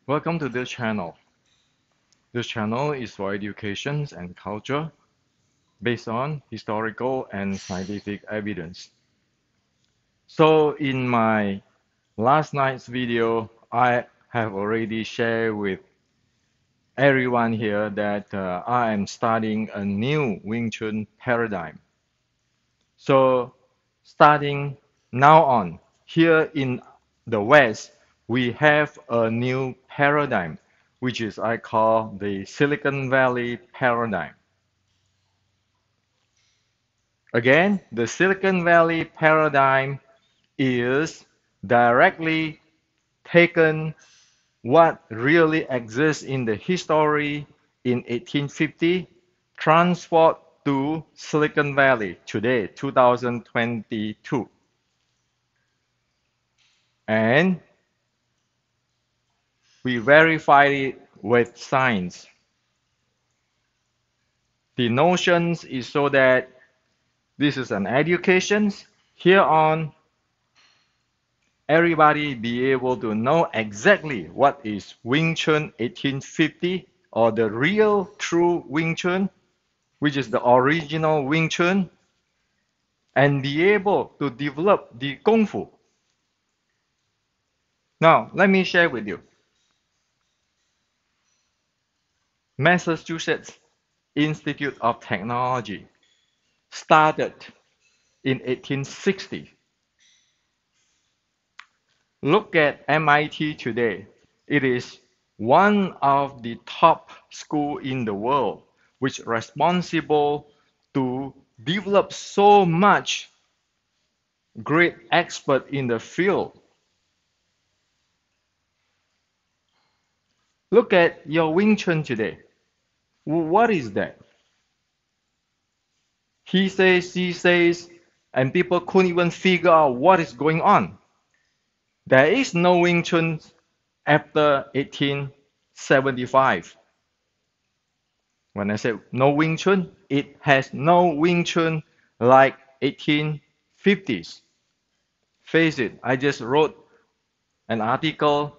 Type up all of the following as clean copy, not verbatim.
Welcome to this channel. This channel is for education and culture based on historical and scientific evidence. So in my last night's video, I have already shared with everyone here that I am studying a new Wing Chun paradigm. So starting now on, here in the West, we have a new paradigm, which is I call the Silicon Valley paradigm. Again, the Silicon Valley paradigm is directly taken what really exists in the history in 1850, transferred to Silicon Valley today, 2022. And we verified it with science. The notions is so that this is an education. Here on, everybody be able to know exactly what is Wing Chun 1850 or the real true Wing Chun, which is the original Wing Chun, and be able to develop the Kung Fu. Now, let me share with you. Massachusetts Institute of Technology started in 1860. Look at MIT today. It is one of the top schools in the world, which is responsible to develop so much great expert in the field. Look at your Wing Chun today. What is that? He says, she says, and people couldn't even figure out what is going on. There is no Wing Chun after 1875. When I say no Wing Chun, it has no Wing Chun like 1850s. Face it, I just wrote an article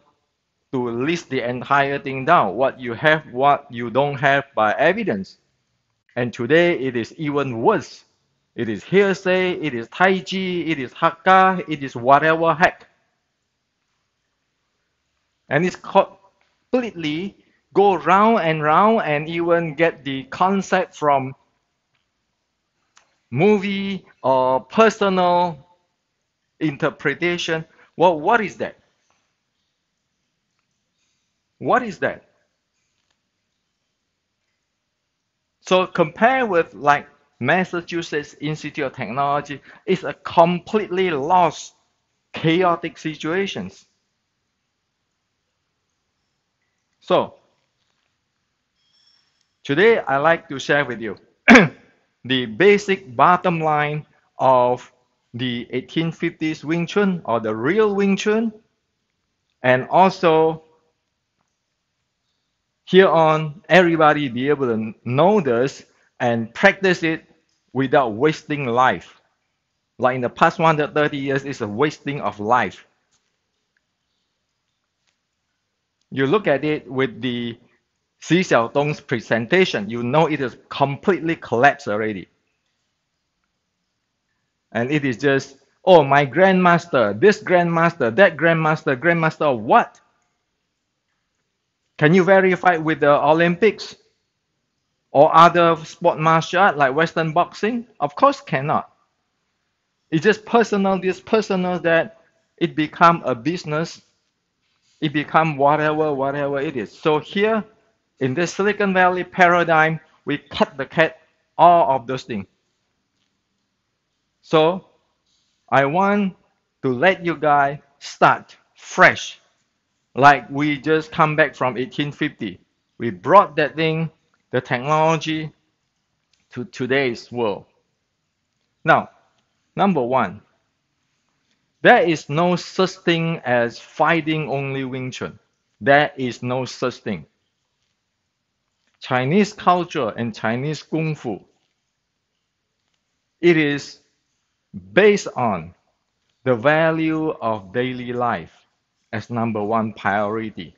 to list the entire thing down, what you have, what you don't have by evidence. And today it is even worse. It is hearsay, it is Tai Chi, it is Hakka, it is whatever heck. And it's completely go round and even get the concept from movie or personal interpretation. Well, what is that? What is that? So compare with like Massachusetts Institute of Technology, it's a completely lost, chaotic situations. So today I like to share with you the basic bottom line of the 1850s Wing Chun or the real Wing Chun, and also here on everybody be able to know this and practice it without wasting life. Like in the past 130 years, it's a wasting of life. You look at it with the Xi Xiaodong's presentation, you know it is completely collapsed already. And it is just, oh, my grandmaster, this grandmaster, that grandmaster, grandmaster of what? Can you verify with the Olympics or other sport martial art like Western boxing? Of course cannot. It's just personal, this personal that it become a business, it become whatever it is. So here in this Silicon Valley paradigm, we cut the cat all of those things. So I want to let you guys start fresh, like we just come back from 1850. We brought that thing, the technology, to today's world. Now, number one, there is no such thing as fighting only Wing Chun. There is no such thing. Chinese culture and Chinese Kung Fu, it is based on the value of daily life as number one priority.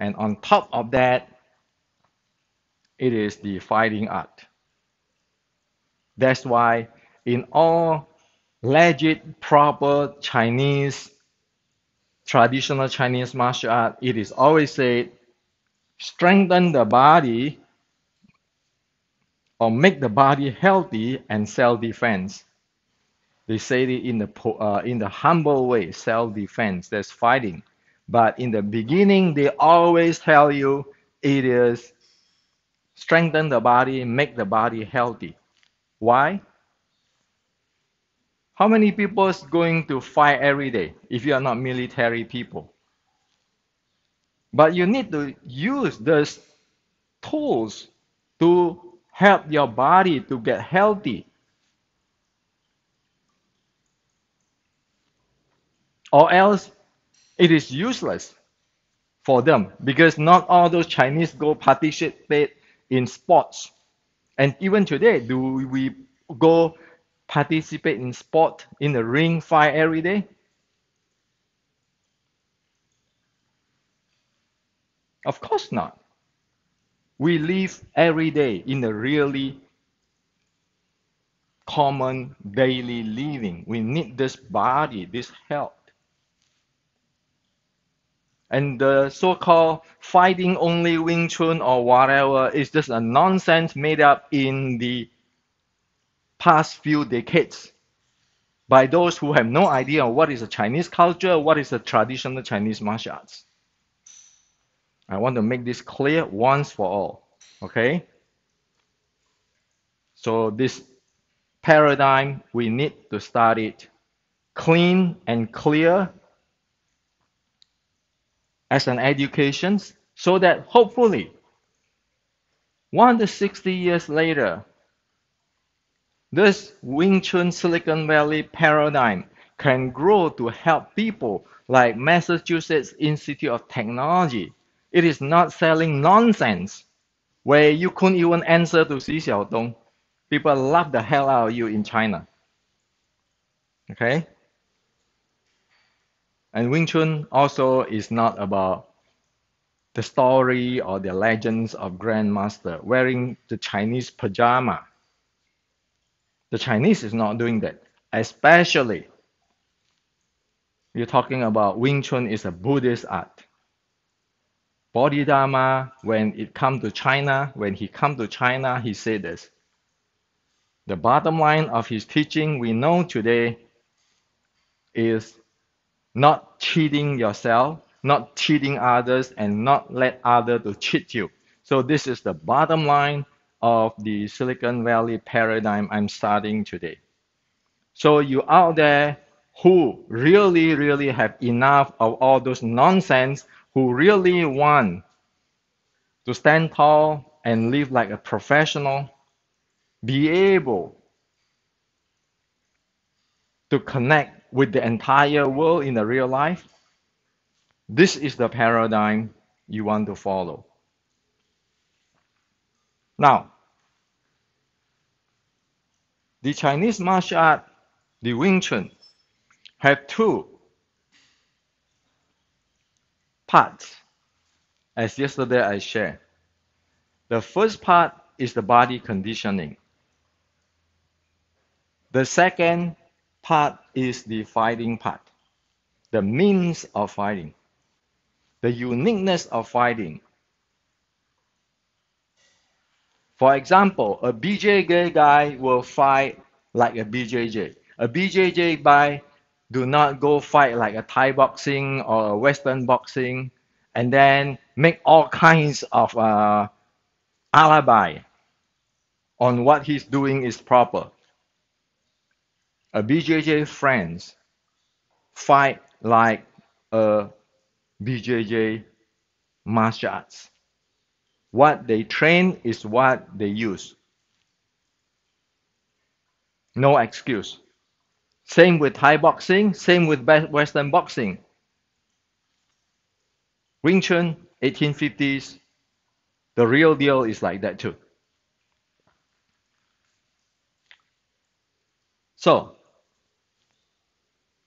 And on top of that, it is the fighting art. That's why in all legit, proper Chinese, traditional Chinese martial art, it is always said, strengthen the body or make the body healthy and self-defense. They say it in the humble way, self-defense. That's fighting. But in the beginning, they always tell you it is strengthen the body, make the body healthy. Why? How many people is going to fight every day if you are not military people? But you need to use those tools to help your body to get healthy, or else it is useless for them because not all those Chinese go participate in sports. And even today, do we go participate in sport in the ring fight every day? Of course not. We live every day in a really common daily living. We need this body, this health. And the so-called fighting only Wing Chun or whatever is just a nonsense made up in the past few decades by those who have no idea what is a Chinese culture, what is a traditional Chinese martial arts. I want to make this clear once for all. Okay? So this paradigm, we need to start it clean and clear as an education so that hopefully 160 years later, this Wing Chun Silicon Valley paradigm can grow to help people like Massachusetts Institute of Technology. It is not selling nonsense where you couldn't even answer to Xi Xiaodong. People love the hell out of you in China. Okay? And Wing Chun also is not about the story or the legends of Grandmaster wearing the Chinese pajama. The Chinese is not doing that. Especially, you're talking about Wing Chun is a Buddhist art. Bodhidharma, when it come to China, when he come to China, he said this. The bottom line of his teaching we know today is not cheating yourself, not cheating others, and not let others to cheat you. So this is the bottom line of the Silicon Valley paradigm I'm starting today. So you out there who really, really have enough of all those nonsense, who really want to stand tall and live like a professional, be able to connect with the entire world in the real life, this is the paradigm you want to follow. Now, the Chinese martial art, the Wing Chun, have two parts, as yesterday I shared. The first part is the body conditioning. The second part is the fighting part, the means of fighting, the uniqueness of fighting. For example, a BJJ guy will fight like a BJJ. A BJJ guy do not go fight like a Thai boxing or a Western boxing and then make all kinds of alibi on what he's doing is proper. A BJJ friends fight like a BJJ martial arts. What they train is what they use. No excuse. Same with Thai boxing, same with Western boxing. Wing Chun, 1850s, the real deal is like that too. So,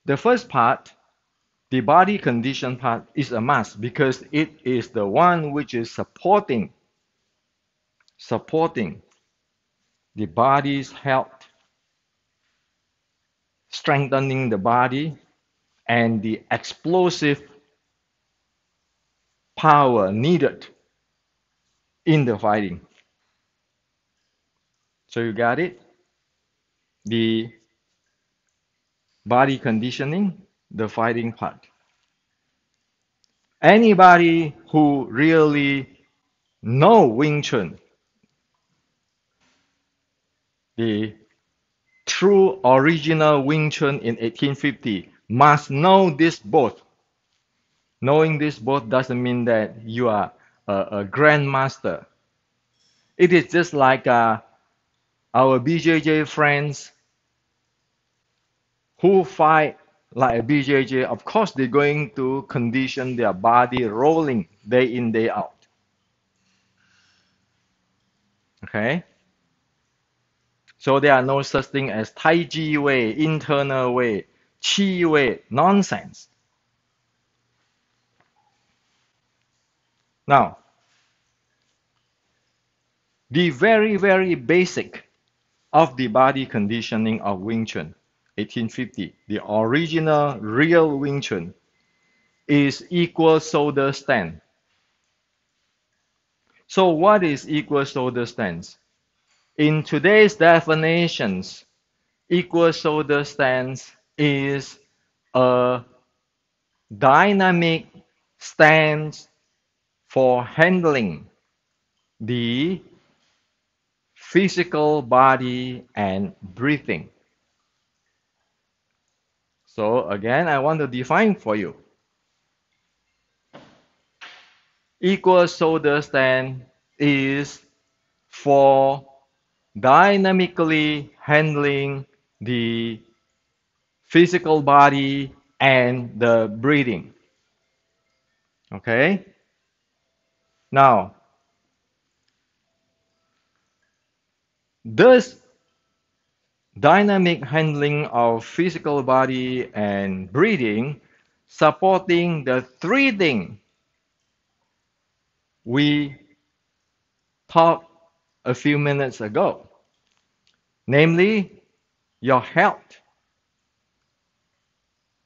the first part, The body condition part is a must because it is the one which is supporting the body's health, strengthening the body, and the explosive power needed in the fighting. So you got it? The body conditioning, the fighting part. Anybody who really know Wing Chun, the true original Wing Chun in 1850, must know this both. Knowing this both doesn't mean that you are a grandmaster. It is just like our BJJ friends who fight like a BJJ. Of course, they're going to condition their body rolling day in, day out. Okay? So there are no such thing as Tai Chi way, internal way, Chi way, nonsense. Now, the very, very basic of the body conditioning of Wing Chun, 1850, the original real Wing Chun, is equal shoulder stand. So what is equal shoulder stance? In today's definitions, equal shoulder stance is a dynamic stance for handling the physical body and breathing. So again, I want to define for you. Equal shoulder stand is for dynamically handling the physical body and the breathing. Okay? Now, this dynamic handling of physical body and breathing supporting the three things we talked a few minutes ago, namely your health,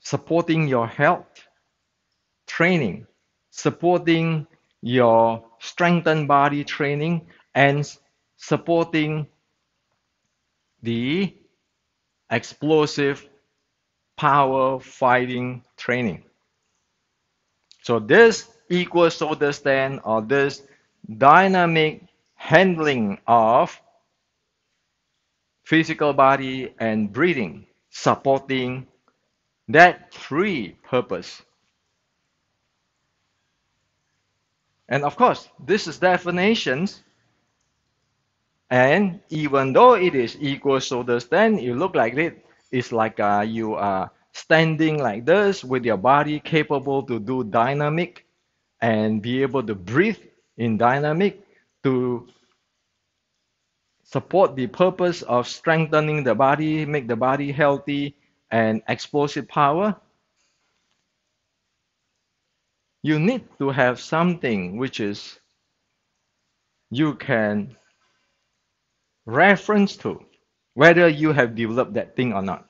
supporting your health training, supporting your strengthened body training, and supporting the explosive power fighting training. So this equal shoulder stand or this dynamic handling of physical body and breathing, supporting that three purpose. And of course, this is definitions. And even though it is equal shoulder stand, you look like it. It's like you are standing like this with your body capable to do dynamic and be able to breathe in dynamic to support the purpose of strengthening the body, make the body healthy and explosive power. You need to have something which is you can reference to whether you have developed that thing or not,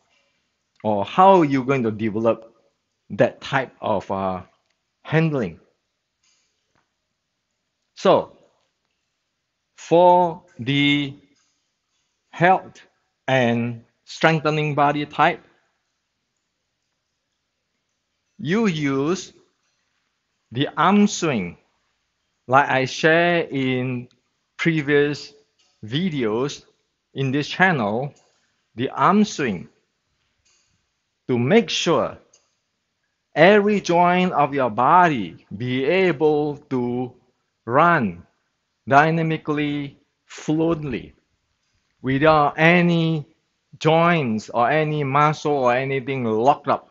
or how you're going to develop that type of handling. So, for the health and strengthening body type, you use the arm swing, like I shared in previous videos in this channel, the arm swing to make sure every joint of your body be able to run dynamically, fluidly, without any joints or any muscle or anything locked up.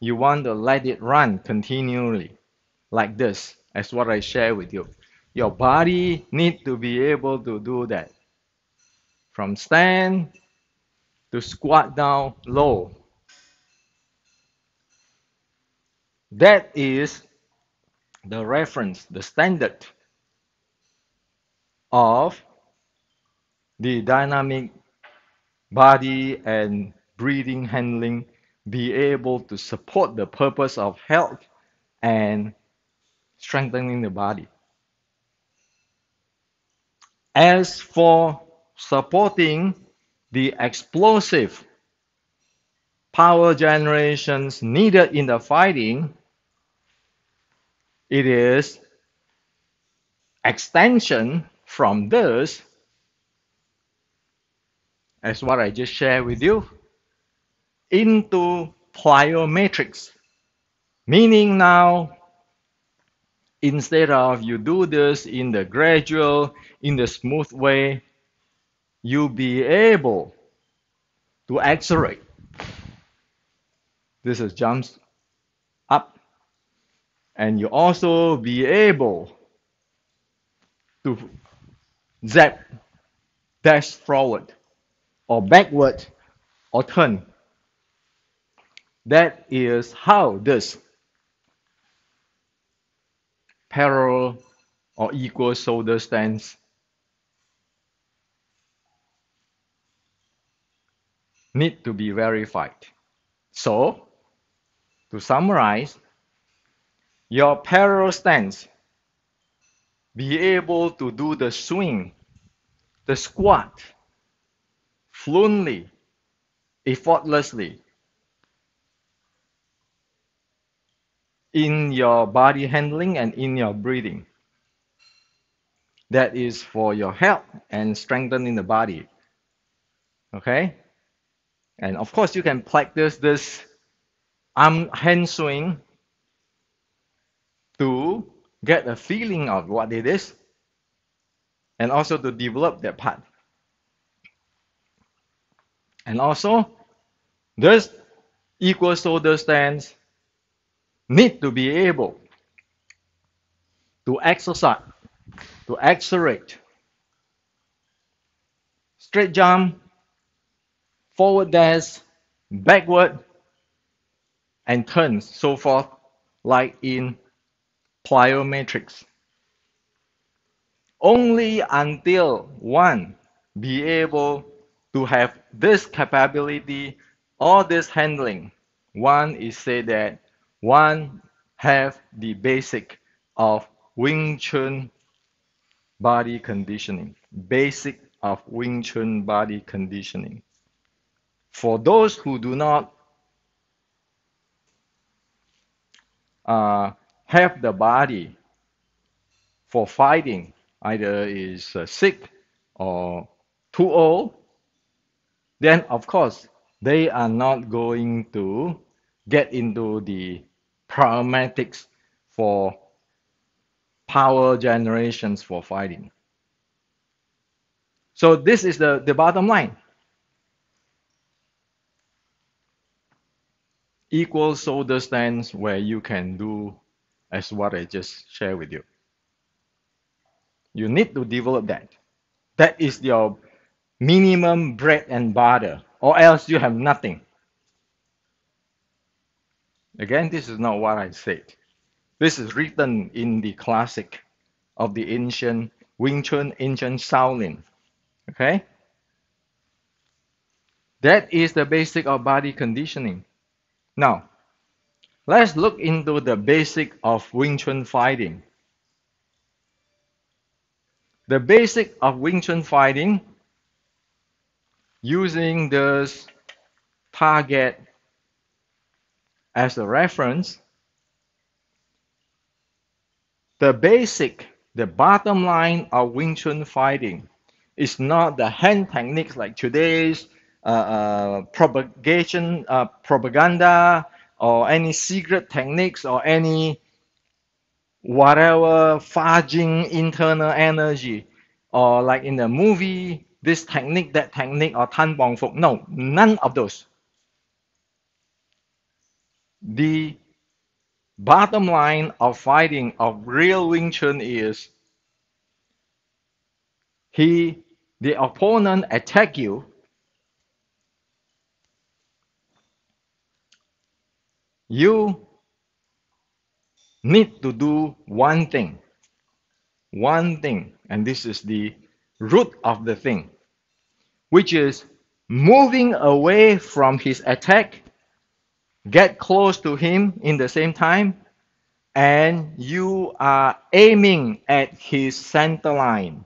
You want to let it run continually, like this, as what I share with you. Your body need to be able to do that. From stand to squat down low. That is the reference, the standard of the dynamic body and breathing handling be able to support the purpose of health and strengthening the body. As for supporting the explosive power generations needed in the fighting, it is extension from this, as what I just shared with you, into plyometrics. Meaning now, instead of you do this in the gradual, in the smooth way, you be able to accelerate. This is jumps up, and you also be able to zap, dash forward, or backward, or turn. That is how this parallel or equal shoulder stance need to be verified. So, to summarize, your parallel stance, be able to do the swing, the squat, fluently, effortlessly, in your body handling and in your breathing. That is for your health and strengthening the body. Okay? And of course, you can practice this arm hand swing to get a feeling of what it is and also to develop that part. And also, this equal shoulder stance need to be able to exercise, to accelerate, straight jump, forward dash, backward, and turn, so forth, like in plyometrics. Only until one be able to have this capability or this handling, one is say that one have the basic of Wing Chun body conditioning. Basic of Wing Chun body conditioning. For those who do not have the body for fighting, either is sick or too old, then of course they are not going to get into the paramedics for power generations for fighting. So this is the bottom line. Equal shoulder stance where you can do as what I just shared with you. You need to develop that. That is your minimum bread and butter, or else you have nothing. Again, this is not what I said. This is written in the classic of the ancient Wing Chun, ancient Shaolin. Okay? That is the basic of body conditioning. Now, let's look into the basic of Wing Chun fighting. The basic of Wing Chun fighting, using this target as a reference, the basic, the bottom line of Wing Chun fighting is not the hand techniques like today's propaganda, or any secret techniques, or any whatever fudging internal energy, or like in the movie, this technique, that technique, or tan bong fuk. No, none of those. The bottom line of fighting of real Wing Chun is the opponent attack you, you need to do one thing, and this is the root of the thing, which is moving away from his attack, get close to him in the same time, and you are aiming at his center line.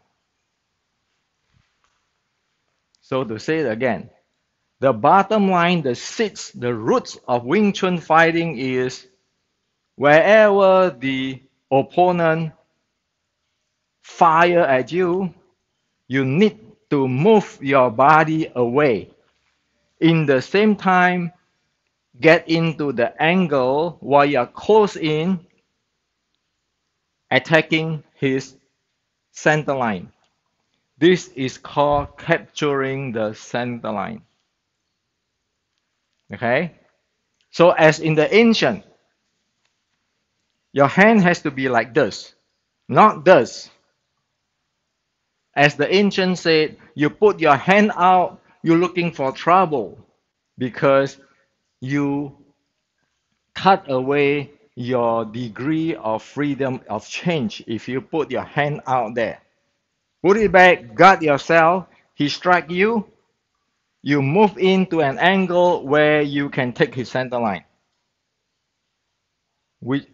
So to say it again, the bottom line, the seeds, the roots of Wing Chun fighting is wherever the opponent fire at you, you need to move your body away. In the same time, get into the angle while you're close in, attacking his center line. This is called capturing the center line. Okay? So as in the ancient, your hand has to be like this, not this. As the ancient said, you put your hand out, you're looking for trouble because you cut away your degree of freedom of change if you put your hand out there. Put it back, guard yourself. He strike you, you move into an angle where you can take his center line, which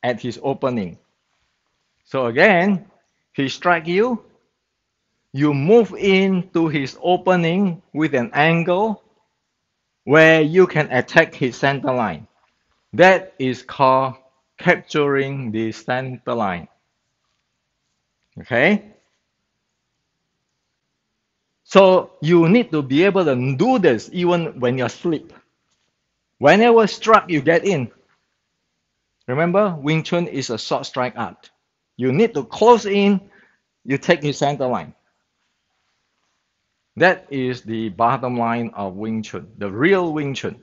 at his opening. So again, he strike you, you move into his opening with an angle where you can attack his center line. That is called capturing the center line. Okay? So you need to be able to do this even when you're asleep. Whenever struck, you get in. Remember, Wing Chun is a short strike art. You need to close in, you take his center line. That is the bottom line of Wing Chun, the real Wing Chun.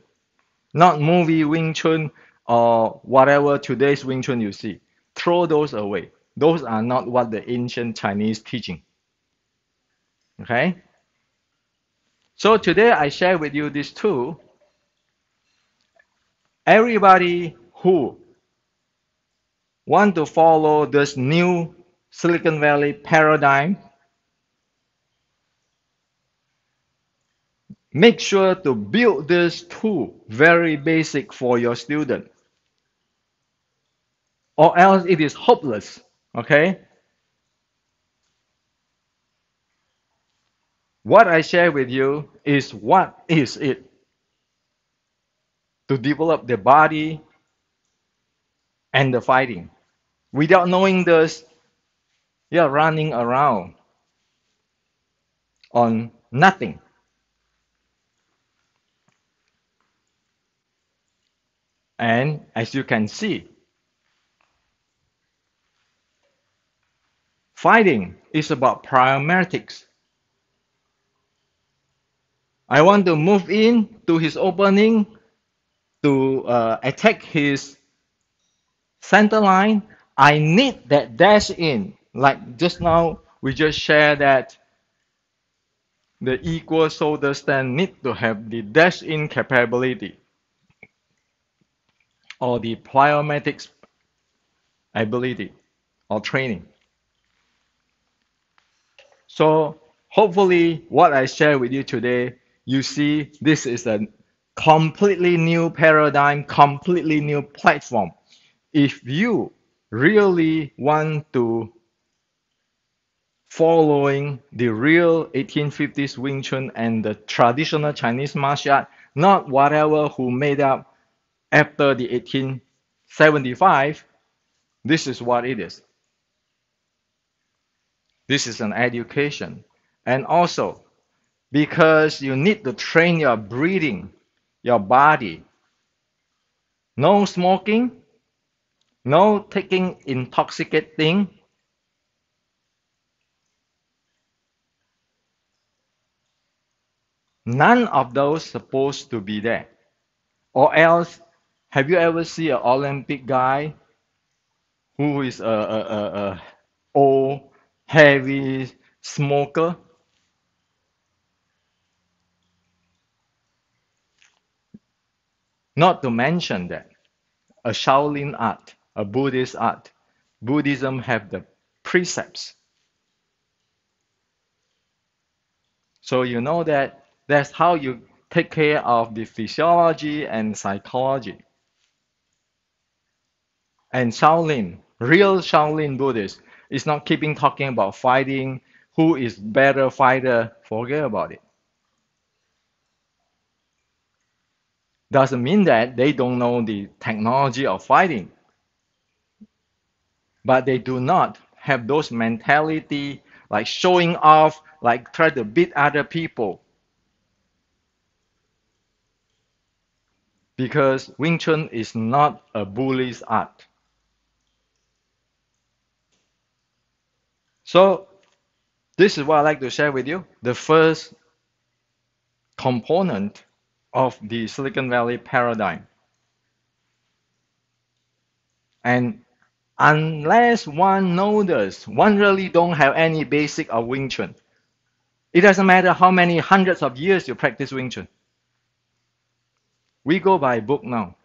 Not movie Wing Chun or whatever today's Wing Chun you see. Throw those away. Those are not what the ancient Chinese teaching. Okay? So today I share with you these two. Everybody who want to follow this new Silicon Valley paradigm, make sure to build this tool very basic for your student, or else it is hopeless. Okay? What I share with you is what is it to develop the body and the fighting. Without knowing this, you're running around on nothing. And as you can see, fighting is about prioritics. I want to move in to his opening to attack his center line. I need that dash in. Like just now, we just shared that the equal shoulder stand need to have the dash in capability or the plyometrics ability or training. So hopefully what I share with you today, you see this is a completely new paradigm, completely new platform. If you really want to following the real 1850s Wing Chun and the traditional Chinese martial art, not whatever who made up after the 1875, this is what it is. This is an education. And also, because you need to train your breathing, your body. No smoking, no taking intoxicating. None of those supposed to be there. Or else, have you ever seen an Olympic guy who is a old, heavy smoker? Not to mention that a Shaolin art, a Buddhist art. Buddhism have the precepts. So you know that that's how you take care of the physiology and psychology. And Shaolin, real Shaolin Buddhist, is not keeping talking about fighting, who is better fighter, forget about it. Doesn't mean that they don't know the technology of fighting, but they do not have those mentality like showing off, like try to beat other people. Because Wing Chun is not a bully's art. So this is what I like to share with you. The first component of the Silicon Valley paradigm. And unless one knows this, one really don't have any basic of Wing Chun. It doesn't matter how many hundreds of years you practice Wing Chun. We go by book now,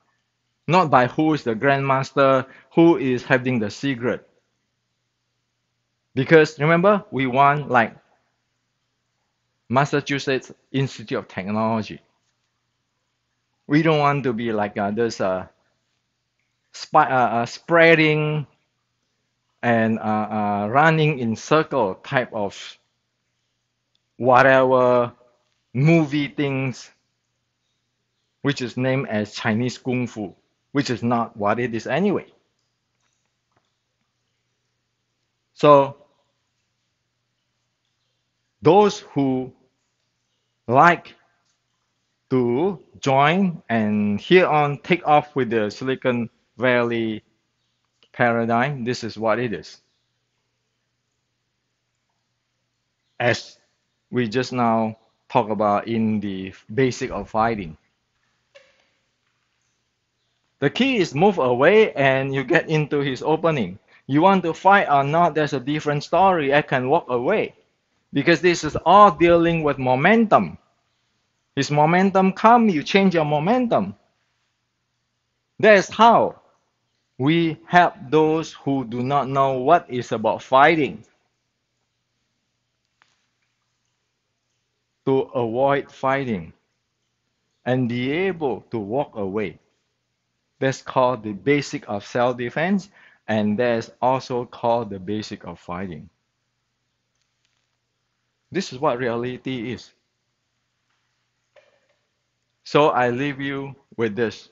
not by who is the grandmaster, who is having the secret. Because remember, we want like Massachusetts Institute of Technology. We don't want to be like this spreading and running in circle type of whatever movie things, which is named as Chinese Kung Fu, which is not what it is anyway. So those who like to join and here on take off with the Silicon Valley paradigm, this is what it is. As we just now talk about in the basic of fighting. The key is move away and you get into his opening. You want to fight or not, there's a different story. I can walk away. Because this is all dealing with momentum. His momentum come, you change your momentum. That's how we help those who do not know what is about fighting to avoid fighting and be able to walk away. That's called the basic of self-defense, and that's also called the basic of fighting. This is what reality is. So I leave you with this.